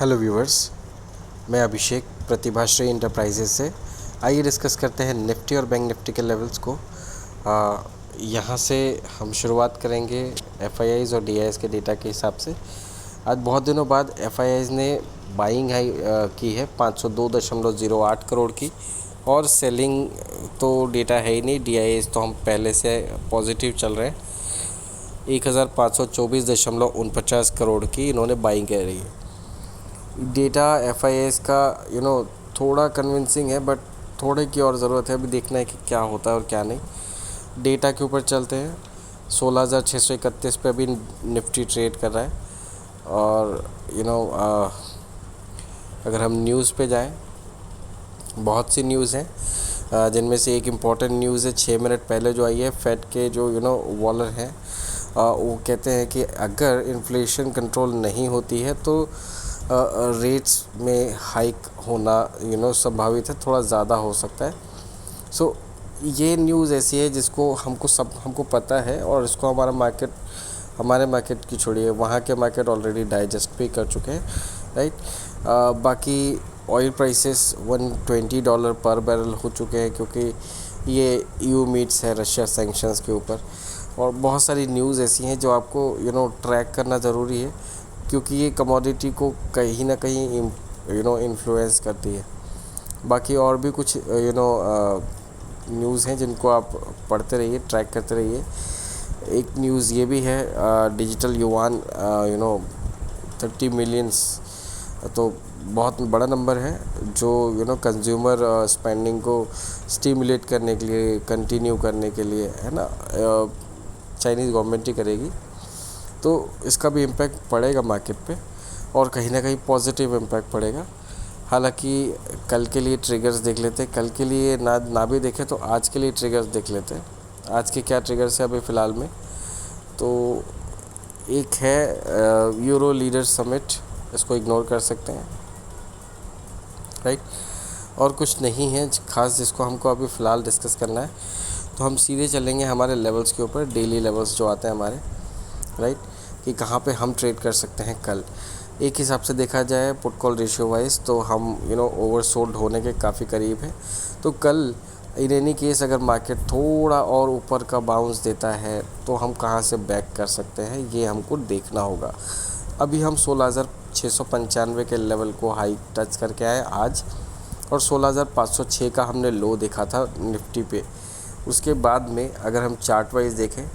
Hello viewers, मैं अभिषेक प्रतिभाश्री enterprises से। आइए डिस्कस करते हैं निफ्टी और बैंक निफ्टी के लेवल्स को। यहाँ से हम शुरुआत करेंगे एफआईआईज़ और डीआईएस के डेटा के हिसाब से। आज बहुत दिनों बाद एफआईआईज़ ने बाइंग हाई की है 502.08 करोड़ की, और सेलिंग तो डेटा है ही नहीं। डीआईएस तो हम पहले से पॉजिटिव चल रहे हैं। 1524.49 करोड़ की इन्होंने बाइंग कर रही है। डेटा एफआईएस का थोड़ा कन्विंसिंग है, बट थोड़े की और ज़रूरत है। अभी देखना है कि क्या होता है और क्या नहीं। डेटा के ऊपर चलते हैं। 16,631 पे अभी निफ्टी ट्रेड कर रहा है। और अगर हम न्यूज़ पे जाएं, बहुत सी न्यूज़ हैं, जिनमें से एक इम्पॉर्टेंट न्यूज़ है 6 मिनट पहले जो आई है। फेड के जो वॉलर हैं, वो कहते हैं कि अगर इन्फ्लेशन कंट्रोल नहीं होती है तो रेट्स में हाइक होना संभावित है, थोड़ा ज़्यादा हो सकता है। सो ये न्यूज़ ऐसी है जिसको हमको पता है, और इसको हमारे मार्केट की छोड़िए, वहाँ के मार्केट ऑलरेडी डाइजेस्ट भी कर चुके हैं, राइट। बाकी ऑयल प्राइसेस $120 पर बैरल हो चुके हैं, क्योंकि ये ईयू मीट्स है रशिया सैंक्शंस के ऊपर। और बहुत सारी न्यूज़ ऐसी हैं जो आपको ट्रैक करना ज़रूरी है, क्योंकि ये कमोडिटी को कहीं ना कहीं इन्फ्लुएंस करती है। बाकी और भी कुछ न्यूज़ हैं जिनको आप पढ़ते रहिए, ट्रैक करते रहिए। एक न्यूज़ ये भी है, डिजिटल युवान 30 मिलियंस, तो बहुत बड़ा नंबर है, जो कंज्यूमर स्पेंडिंग को स्टिमुलेट करने के लिए, कंटिन्यू करने के लिए, है ना, चाइनीज़ गवर्नमेंट ही करेगी। तो इसका भी इम्पैक्ट पड़ेगा मार्केट पे, और कहीं ना कहीं पॉजिटिव इम्पैक्ट पड़ेगा। हालांकि कल के लिए ट्रिगर्स देख लेते हैं। कल के लिए ना भी देखें तो आज के लिए ट्रिगर्स देख लेते हैं। आज के क्या ट्रिगर्स है अभी फ़िलहाल में, तो एक है यूरो लीडर समिट, इसको इग्नोर कर सकते हैं, राइट। और कुछ नहीं है खास जिसको हमको अभी फ़िलहाल डिस्कस करना है। तो हम सीधे चलेंगे हमारे लेवल्स के ऊपर, डेली लेवल्स जो आते हैं हमारे, राइट, कि कहाँ पे हम ट्रेड कर सकते हैं कल। एक हिसाब से देखा जाए पुट कॉल रेशियो वाइज, तो हम ओवरसोल्ड होने के काफ़ी करीब है। तो कल इन एनी केस अगर मार्केट थोड़ा और ऊपर का बाउंस देता है तो हम कहाँ से बैक कर सकते हैं, ये हमको देखना होगा। अभी हम 16,695 के लेवल को हाई टच करके आए आज, और 16,506 का हमने लो देखा था निफ्टी पे। उसके बाद में अगर हम चार्ट वाइज देखें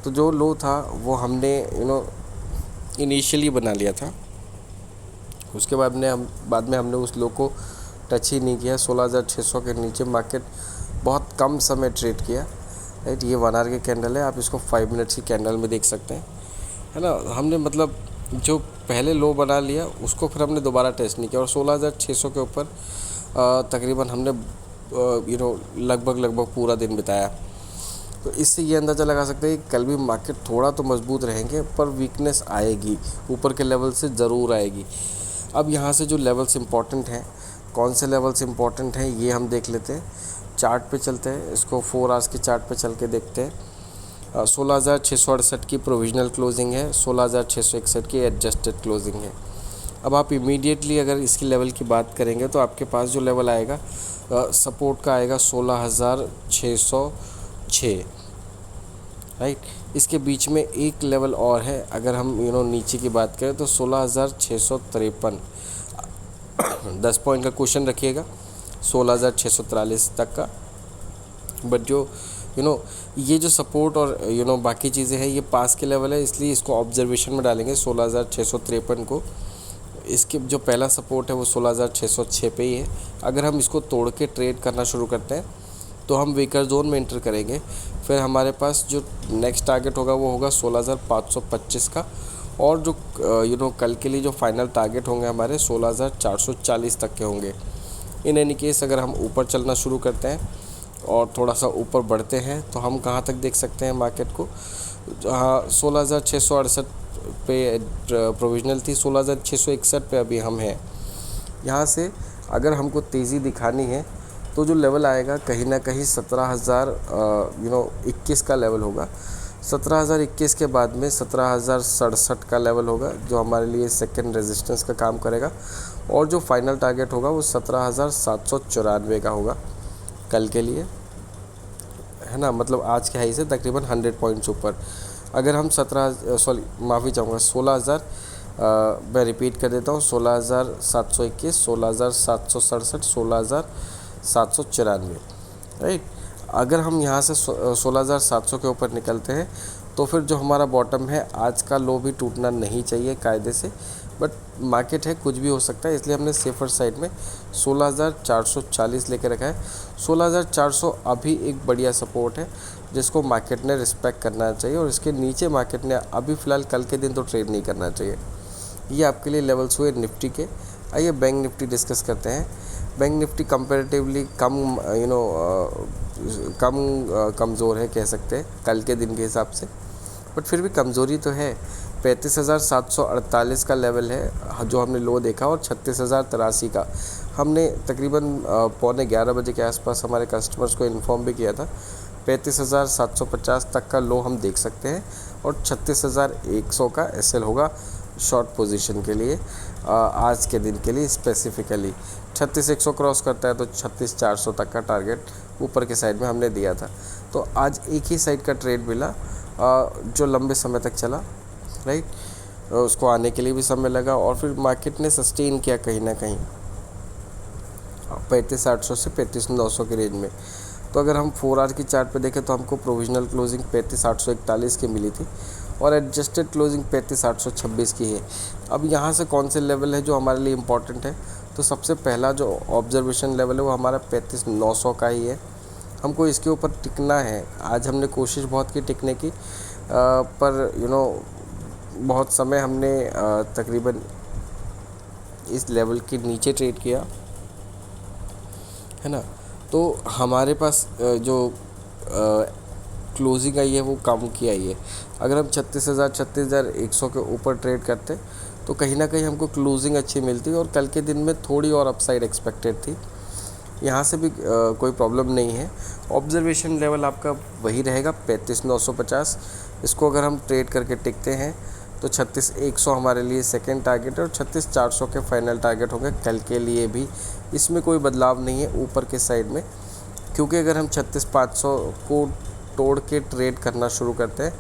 तो जो लो था वो हमने इनिशियली बना लिया था। उसके बाद में हमने उस लो को टच ही नहीं किया। 16,600 के नीचे मार्केट बहुत कम समय ट्रेड किया, राइट। ये 1 आवर के कैंडल है, आप इसको 5 मिनट्स की कैंडल में देख सकते हैं, है ना। हमने मतलब जो पहले लो बना लिया उसको फिर हमने दोबारा टेस्ट नहीं किया, और 16,600 के ऊपर तकरीबन हमने लगभग पूरा दिन बिताया। तो इससे ये अंदाज़ा लगा सकते हैं कि कल भी मार्केट थोड़ा तो मजबूत रहेंगे, पर वीकनेस आएगी, ऊपर के लेवल से ज़रूर आएगी। अब यहाँ से जो लेवल्स इंपॉर्टेंट हैं, कौन से लेवल्स इंपॉर्टेंट हैं ये हम देख लेते हैं। चार्ट पे चलते हैं, इसको 4 आवर्स के चार्ट पे चल के देखते हैं। 16,668 की प्रोविजनल क्लोजिंग है, 16,661 की एडजस्टेड क्लोजिंग है। अब आप इमीडिएटली अगर इसकी लेवल की बात करेंगे तो आपके पास जो लेवल आएगा सपोर्ट का आएगा 16,606, राइट। इसके बीच में एक लेवल और है, अगर हम नीचे की बात करें तो 16,653, 10 पॉइंट का क्वेश्चन रखिएगा 16,643 तक का। बट जो ये जो सपोर्ट और बाकी चीज़ें हैं, ये पास के लेवल है, इसलिए इसको ऑब्जर्वेशन में डालेंगे 16,653 को। इसके जो पहला सपोर्ट है वो 16,606 पे ही है। अगर हम इसको तोड़ के ट्रेड करना शुरू करते हैं तो हम वीकर जोन में एंटर करेंगे। फिर हमारे पास जो नेक्स्ट टारगेट होगा वो होगा 16,525 का, और जो कल के लिए जो फाइनल टारगेट होंगे हमारे 16,440 तक के होंगे। इन एनी केस अगर हम ऊपर चलना शुरू करते हैं और थोड़ा सा ऊपर बढ़ते हैं तो हम कहाँ तक देख सकते हैं मार्केट को, जहाँ 16,668 पे प्रोविजनल थी, 16,661 पे अभी हम हैं। यहाँ से अगर हमको तेज़ी दिखानी है तो जो लेवल आएगा कहीं ना कहीं 17,021 का लेवल होगा। 17,021 के बाद में 17,067 का लेवल होगा जो हमारे लिए सेकंड रेजिस्टेंस का काम करेगा, और जो फाइनल टारगेट होगा वो 17,794 का होगा कल के लिए, है ना। मतलब आज के हाई से तकरीबन 100 पॉइंट्स ऊपर। अगर हम 16,000 मैं रिपीट कर देता हूँ, 16,721, 16,767, 16,794, राइट। अगर हम यहाँ से 16,700 के ऊपर निकलते हैं तो फिर जो हमारा बॉटम है, आज का लो भी टूटना नहीं चाहिए कायदे से, बट मार्केट है, कुछ भी हो सकता है, इसलिए हमने सेफर साइड में 16,440 लेके रखा है। 16,400 अभी एक बढ़िया सपोर्ट है जिसको मार्केट ने रिस्पेक्ट करना चाहिए, और इसके नीचे मार्केट ने अभी फ़िलहाल कल के दिन तो ट्रेड नहीं करना चाहिए। ये आपके लिए लेवल्स हुए निफ्टी के। आइए बैंक निफ्टी डिस्कस करते हैं। बैंक निफ्टी कंपैरेटिवली कमज़ोर है कह सकते हैं कल के दिन के हिसाब से, बट फिर भी कमज़ोरी तो है। 35,748 का लेवल है जो हमने लो देखा, और 36,083 का हमने तकरीबन 11:15 बजे के आसपास हमारे कस्टमर्स को इन्फॉर्म भी किया था। 35,750 तक का लो हम देख सकते हैं, और 36,100 का एसएल होगा शॉर्ट पोजीशन के लिए आज के दिन के लिए स्पेसिफिकली। 36,100 क्रॉस करता है तो 36,400 तक का टारगेट ऊपर के साइड में हमने दिया था। तो आज एक ही साइड का ट्रेड मिला जो लंबे समय तक चला, राइट। उसको आने के लिए भी समय लगा, और फिर मार्केट ने सस्टेन किया कहीं ना कहीं 35,800 से 35,900 के रेंज में। तो अगर हम 4 आवर की चार्ट पे देखें तो हमको प्रोविजनल क्लोजिंग 35,841 की मिली थी, और एडजस्टेड क्लोजिंग 35,826 की है। अब यहाँ से कौन से लेवल है जो हमारे लिए इम्पॉर्टेंट है, तो सबसे पहला जो ऑब्जर्वेशन लेवल है वो हमारा 35,900 का ही है। हमको इसके ऊपर टिकना है। आज हमने कोशिश बहुत की टिकने की, पर बहुत समय हमने तकरीबन इस लेवल के नीचे ट्रेड किया, है ना। तो हमारे पास जो क्लोजिंग आई है वो कम की आई है। अगर हम 36,100 के ऊपर ट्रेड करते तो कहीं ना कहीं हमको क्लोजिंग अच्छी मिलती, और कल के दिन में थोड़ी और अपसाइड एक्सपेक्टेड थी। यहाँ से भी कोई प्रॉब्लम नहीं है। ऑब्जर्वेशन लेवल आपका वही रहेगा 35,950। इसको अगर हम ट्रेड करके टिकते हैं तो 36,100 हमारे लिए सेकंड टारगेट है, और 36,400 के फाइनल टारगेट होंगे कल के लिए भी। इसमें कोई बदलाव नहीं है ऊपर के साइड में, क्योंकि अगर हम 36,500 को तोड़ के ट्रेड करना शुरू करते हैं,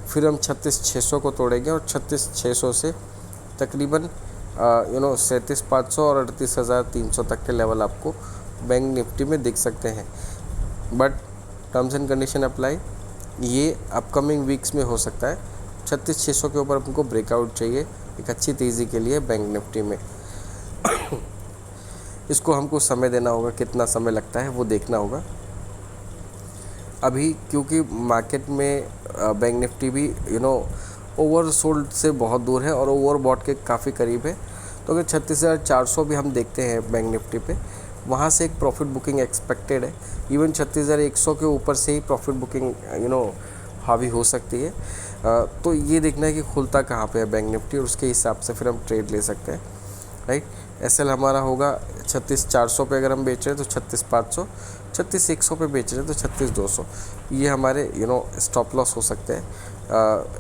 फिर हम 36,600 को तोड़ेंगे, और 36,600 से तकरीबन 37,500 और 38,300 तक के लेवल आपको बैंक निफ्टी में दिख सकते हैं। But terms and condition apply, ये अपकमिंग वीक्स में हो सकता है। 36,600 के ऊपर हमको ब्रेकआउट चाहिए एक अच्छी तेज़ी के लिए बैंक निफ्टी में। इसको हमको समय देना होगा, कितना समय लगता है वो देखना होगा। अभी क्योंकि मार्केट में बैंक निफ्टी भी ओवरसोल्ड से बहुत दूर है और ओवरबॉट के काफ़ी करीब है, तो अगर 36,400 भी हम देखते हैं बैंक निफ्टी पे, वहाँ से एक प्रॉफिट बुकिंग एक्सपेक्टेड है। इवन 36,100 के ऊपर से ही प्रॉफिट बुकिंग हावी हो सकती है। तो ये देखना है कि खुलता कहाँ पे है बैंक निफ्टी, और उसके हिसाब से फिर हम ट्रेड ले सकते हैं, राइट। एसएल हमारा होगा 36,400 पे अगर हम बेच रहे हैं तो 36,500, 36,100 पे बेच रहे हैं तो 36,200। ये हमारे स्टॉप लॉस हो सकते हैं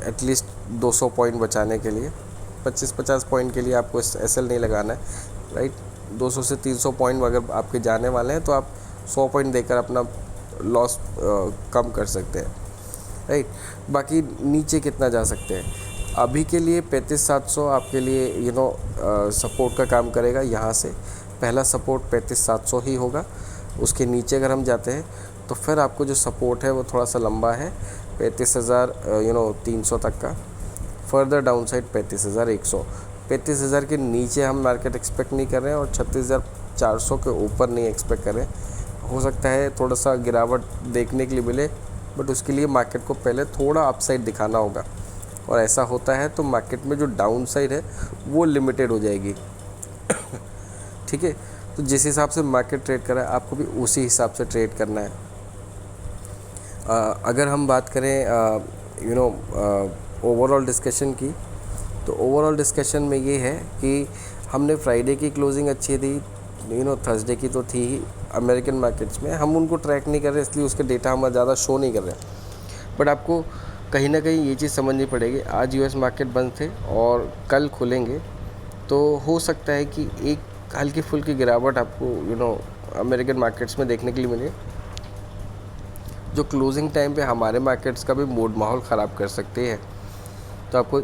एटलीस्ट 200 पॉइंट बचाने के लिए। 25-50 पॉइंट के लिए आपको एसएल नहीं लगाना है, राइट। 200 से 300 पॉइंट अगर आपके जाने वाले हैं तो आप 100 पॉइंट देकर अपना लॉस कम कर सकते हैं, राइट। बाकी नीचे कितना जा सकते हैं, अभी के लिए 35,700 आपके लिए सपोर्ट का काम करेगा। यहाँ से पहला सपोर्ट 35,700 ही होगा। उसके नीचे अगर हम जाते हैं तो फिर आपको जो सपोर्ट है वो थोड़ा सा लंबा है, 35,300 तक का। Further down side 35,100। 35,000 के नीचे हम मार्केट एक्सपेक्ट नहीं कर रहे हैं, और 36,400 के ऊपर नहीं एक्सपेक्ट कर रहे हैं। हो सकता है थोड़ा सा गिरावट देखने के लिए मिले, बट उसके लिए मार्केट को पहले थोड़ा अपसाइड दिखाना होगा, और ऐसा होता है तो मार्केट में जो डाउन साइड है वो लिमिटेड हो जाएगी। ठीक है, तो जिस हिसाब से मार्केट ट्रेड कर रहा है आपको भी उसी हिसाब से ट्रेड करना है। अगर हम बात करें ओवरऑल डिस्कशन की, तो ओवरऑल डिस्कशन में ये है कि हमने फ्राइडे की क्लोजिंग अच्छी थी, थर्सडे की तो थी ही अमेरिकन मार्केट्स में। हम उनको ट्रैक नहीं कर रहे, इसलिए उसके डेटा हमें ज़्यादा शो नहीं कर रहे हैं, बट आपको कहीं ना कहीं ये चीज़ समझनी पड़ेगी। आज यूएस मार्केट बंद थे और कल खुलेंगे, तो हो सकता है कि एक हल्की फुल्की गिरावट आपको अमेरिकन मार्केट्स में देखने के लिए मिले, जो क्लोजिंग टाइम पे हमारे मार्केट्स का भी मूड माहौल ख़राब कर सकती है। तो आपको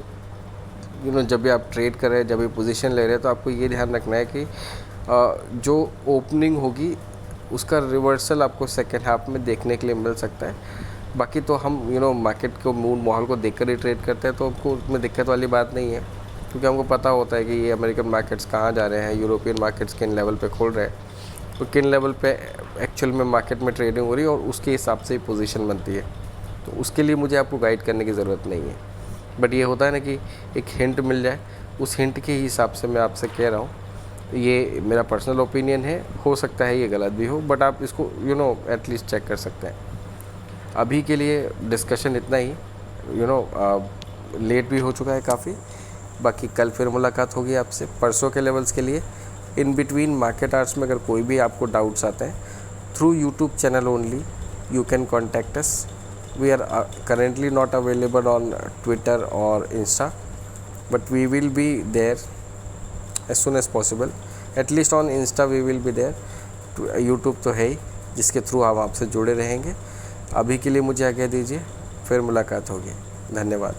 जब भी आप ट्रेड कर रहे हैं, जब भी पोजीशन ले रहे हैं, तो आपको ये ध्यान रखना है कि जो ओपनिंग होगी उसका रिवर्सल आपको सेकेंड हाफ में देखने के लिए मिल सकता है। बाकी तो हम मार्केट को मूड माहौल को देखकर ही ट्रेड करते हैं, तो हमको उसमें दिक्कत वाली बात नहीं है, क्योंकि हमको पता होता है कि ये अमेरिकन मार्केट्स कहाँ जा रहे हैं, यूरोपियन मार्केट्स किन लेवल पे खोल रहे हैं, तो किन लेवल पे एक्चुअल में मार्केट में ट्रेडिंग हो रही है और उसके हिसाब से ही पोजीशन बनती है। तो उसके लिए मुझे आपको गाइड करने की ज़रूरत नहीं है, बट ये होता है ना कि एक हिंट मिल जाए, उस हिंट के हिसाब से मैं आपसे कह रहा हूँ। ये मेरा पर्सनल ओपिनियन है, हो सकता है ये गलत भी हो, बट आप इसको एटलीस्ट चेक कर सकते हैं। अभी के लिए डिस्कशन इतना ही, लेट भी हो चुका है काफ़ी। बाकी कल फिर मुलाकात होगी आपसे परसों के लेवल्स के लिए। इन बिटवीन मार्केट आवर्स में अगर कोई भी आपको डाउट्स आते हैं, through YouTube channel only you can contact us. We are currently not available on Twitter or Insta, but we will be there as soon as possible. At least on Insta we will be there. YouTube तो है ही, जिसके through हम आपसे जुड़े रहेंगे। अभी के लिए मुझे आज्ञा दीजिए, फिर मुलाकात होगी। धन्यवाद।